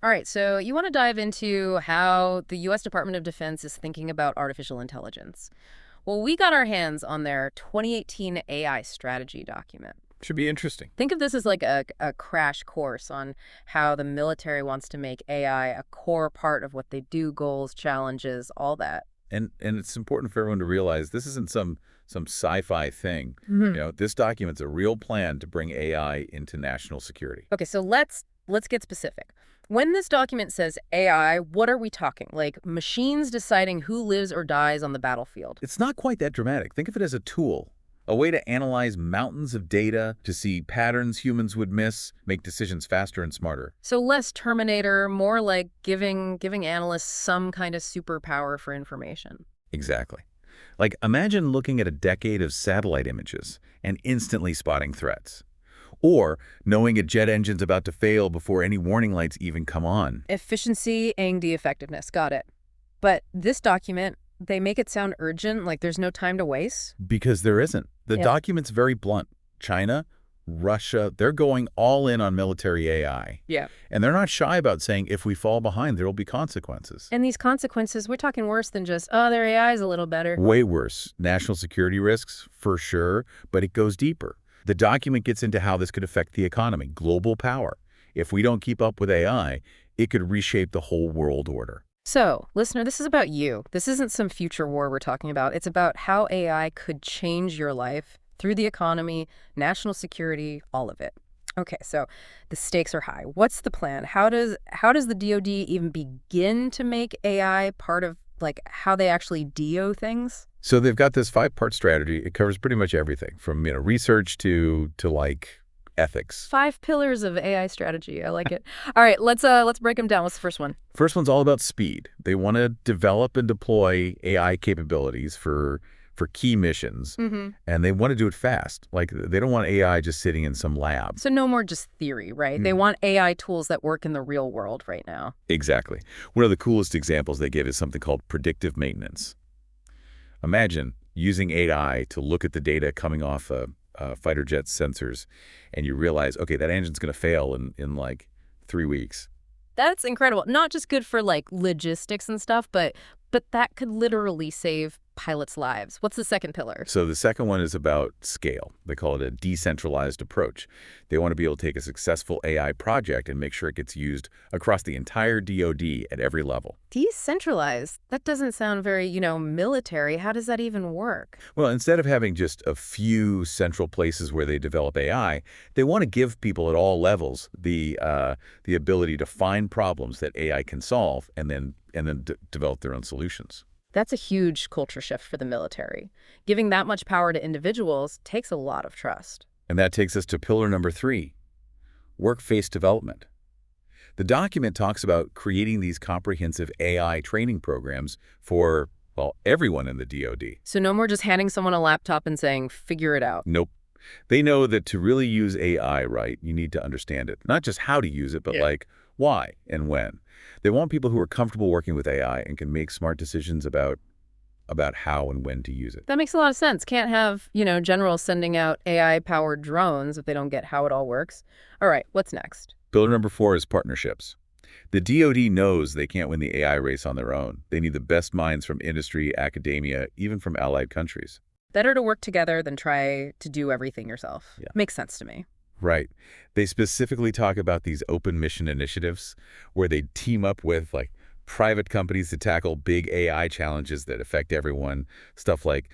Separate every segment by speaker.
Speaker 1: All right, so you want to dive into how the U.S. Department of Defense is thinking about artificial intelligence. Well, we got our hands on their 2018 AI strategy document.
Speaker 2: Should be interesting.
Speaker 1: Think of this as like a crash course on how the military wants to make AI a core part of what they do, goals, challenges, all that.
Speaker 2: And it's important for everyone to realize this isn't some sci-fi thing.
Speaker 1: Hmm.
Speaker 2: This document's a real plan to bring AI into national security.
Speaker 1: Okay, so let's get specific. When this document says AI, what are we talking? Like machines deciding who lives or dies on the battlefield?
Speaker 2: It's not quite that dramatic. Think of it as a tool, a way to analyze mountains of data, to see patterns humans would miss, make decisions faster and smarter.
Speaker 1: So less Terminator, more like giving analysts some kind of superpower for information.
Speaker 2: Exactly. Like, imagine looking at a decade of satellite images and instantly spotting threats. Or knowing a jet engine's about to fail before any warning lights even come on.
Speaker 1: Efficiency, AD effectiveness, got it. But this document, they make it sound urgent, like there's no time to waste.
Speaker 2: Because there isn't. The
Speaker 1: Yeah.
Speaker 2: document's very blunt. China, Russia, they're going all in on military AI.
Speaker 1: Yeah.
Speaker 2: And they're not shy about saying if we fall behind, there will be consequences.
Speaker 1: And these consequences, we're talking worse than just, oh, their AI is a little better.
Speaker 2: Way worse. National security risks, for sure, but it goes deeper. The document gets into how this could affect the economy, global power. If we don't keep up with AI, it could reshape the whole world order.
Speaker 1: So, listener, this is about you. This isn't some future war we're talking about. It's about how AI could change your life through the economy, national security, all of it. Okay, so the stakes are high. What's the plan? How does the DoD even begin to make AI part of like how they actually DO things?
Speaker 2: So they've got this 5-part strategy. It covers pretty much everything from, research to like ethics.
Speaker 1: 5 pillars of AI strategy. I like it. All right, let's break them down. What's the first one?
Speaker 2: First one's all about speed. They want to develop and deploy AI capabilities for key missions, and they want to do it fast. Like, they don't want AI just sitting in some lab.
Speaker 1: So no more just theory, right? They want AI tools that work in the real world right now.
Speaker 2: Exactly. One of the coolest examples they give is something called predictive maintenance. Imagine using AI to look at the data coming off a fighter jet's sensors, and you realize, okay, that engine's going to fail in like 3 weeks.
Speaker 1: That's incredible. Not just good for like logistics and stuff, but that could literally save pilots' lives. What's the second pillar?
Speaker 2: So the second one is about scale. They call it a decentralized approach. They want to be able to take a successful AI project and make sure it gets used across the entire DoD at every level.
Speaker 1: Decentralized. That doesn't sound very, military. How does that even work?
Speaker 2: Well, instead of having just a few central places where they develop AI, they want to give people at all levels the ability to find problems that AI can solve and then develop their own solutions.
Speaker 1: That's a huge culture shift for the military. Giving that much power to individuals takes a lot of trust.
Speaker 2: And that takes us to pillar number 3, workforce development. The document talks about creating these comprehensive AI training programs for, well, everyone in the DoD.
Speaker 1: So no more just handing someone a laptop and saying, figure it out.
Speaker 2: Nope. They know that to really use AI right, you need to understand it. Not just how to use it, but like why and when. They want people who are comfortable working with AI and can make smart decisions about how and when to use it.
Speaker 1: That makes a lot of sense. Can't have, generals sending out AI-powered drones if they don't get how it all works. All right, what's next?
Speaker 2: Pillar number 4 is partnerships. The DoD knows they can't win the AI race on their own. They need the best minds from industry, academia, even from allied countries.
Speaker 1: Better to work together than try to do everything yourself.
Speaker 2: Yeah.
Speaker 1: Makes sense to me.
Speaker 2: Right. They specifically talk about these open mission initiatives where they team up with like private companies to tackle big AI challenges that affect everyone, stuff like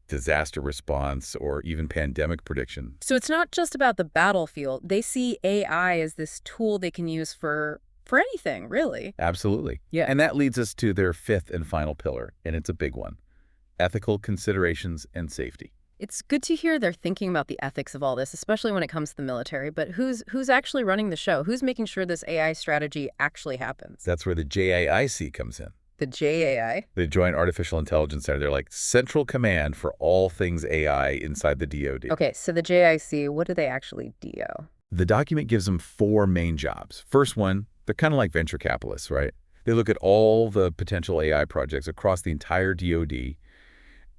Speaker 2: disaster response or even pandemic prediction.
Speaker 1: So it's not just about the battlefield. They see AI as this tool they can use for anything, really.
Speaker 2: Absolutely.
Speaker 1: Yeah.
Speaker 2: And that leads us to their 5th and final pillar, and it's a big one: ethical considerations and safety.
Speaker 1: It's good to hear they're thinking about the ethics of all this, especially when it comes to the military. But who's actually running the show? Who's making sure this AI strategy actually happens?
Speaker 2: That's where the JAIC comes in.
Speaker 1: The JAI?
Speaker 2: The Joint Artificial Intelligence Center. They're like central command for all things AI inside the DoD.
Speaker 1: Okay, so the JIC, what do they actually DO?
Speaker 2: The document gives them 4 main jobs. First one, they're kind of like venture capitalists, right? They look at all the potential AI projects across the entire DoD,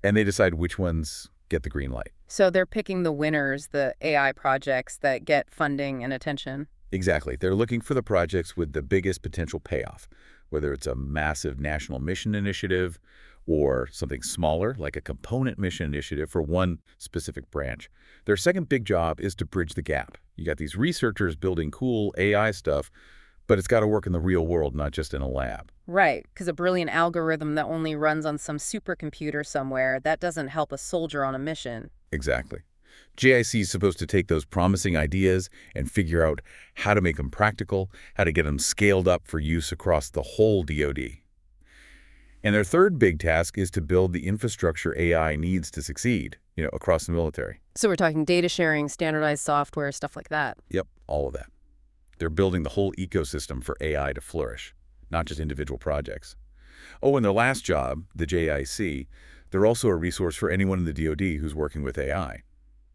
Speaker 2: and they decide which ones get the green light.
Speaker 1: So they're picking the winners, the AI projects that get funding and attention.
Speaker 2: Exactly. They're looking for the projects with the biggest potential payoff, whether it's a massive national mission initiative or something smaller, like a component mission initiative for one specific branch. Their second big job is to bridge the gap. You got these researchers building cool AI stuff, but it's got to work in the real world, not just in a lab.
Speaker 1: Right, because a brilliant algorithm that only runs on some supercomputer somewhere, that doesn't help a soldier on a mission.
Speaker 2: Exactly. JIC is supposed to take those promising ideas and figure out how to make them practical, how to get them scaled up for use across the whole DoD. And their third big task is to build the infrastructure AI needs to succeed, across the military.
Speaker 1: So we're talking data sharing, standardized software, stuff like that.
Speaker 2: Yep, all of that. They're building the whole ecosystem for AI to flourish, not just individual projects. Oh, and their last job, the JIC, they're also a resource for anyone in the DoD who's working with AI.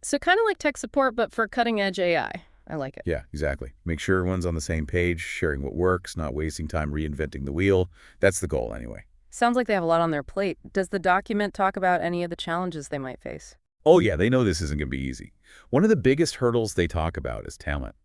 Speaker 1: So kind of like tech support, but for cutting-edge AI. I like it.
Speaker 2: Yeah, exactly. Make sure everyone's on the same page, sharing what works, not wasting time reinventing the wheel. That's the goal anyway.
Speaker 1: Sounds like they have a lot on their plate. Does the document talk about any of the challenges they might face?
Speaker 2: Oh yeah, they know this isn't going to be easy. One of the biggest hurdles they talk about is talent.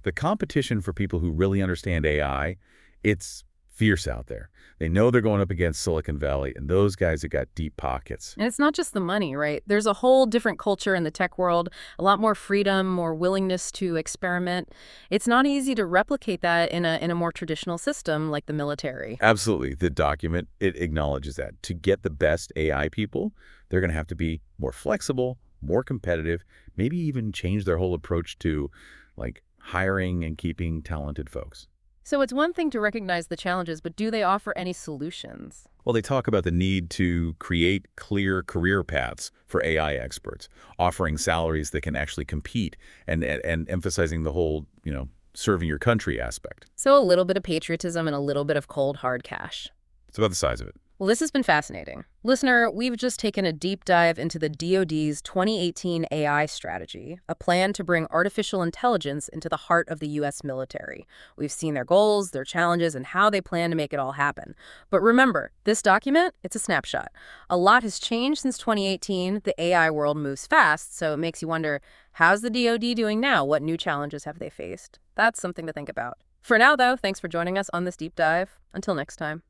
Speaker 2: The competition for people who really understand AI, it's fierce out there. They know they're going up against Silicon Valley, and those guys have got deep pockets.
Speaker 1: And it's not just the money, right? There's a whole different culture in the tech world, a lot more freedom, more willingness to experiment. It's not easy to replicate that in a more traditional system like the military.
Speaker 2: Absolutely. The document, it acknowledges that. To get the best AI people, they're going to have to be more flexible, more competitive, maybe even change their whole approach to, like, hiring and keeping talented folks.
Speaker 1: So it's one thing to recognize the challenges, but do they offer any solutions?
Speaker 2: Well, they talk about the need to create clear career paths for AI experts, offering salaries that can actually compete and emphasizing the whole, serving your country aspect.
Speaker 1: So a little bit of patriotism and a little bit of cold, hard cash.
Speaker 2: It's about the size of it.
Speaker 1: Well, this has been fascinating. Listener, we've just taken a deep dive into the DoD's 2018 AI Strategy, a plan to bring artificial intelligence into the heart of the U.S. military. We've seen their goals, their challenges, and how they plan to make it all happen. But remember, this document, it's a snapshot. A lot has changed since 2018. The AI world moves fast, so it makes you wonder, how's the DoD doing now? What new challenges have they faced? That's something to think about. For now, though, thanks for joining us on this deep dive. Until next time.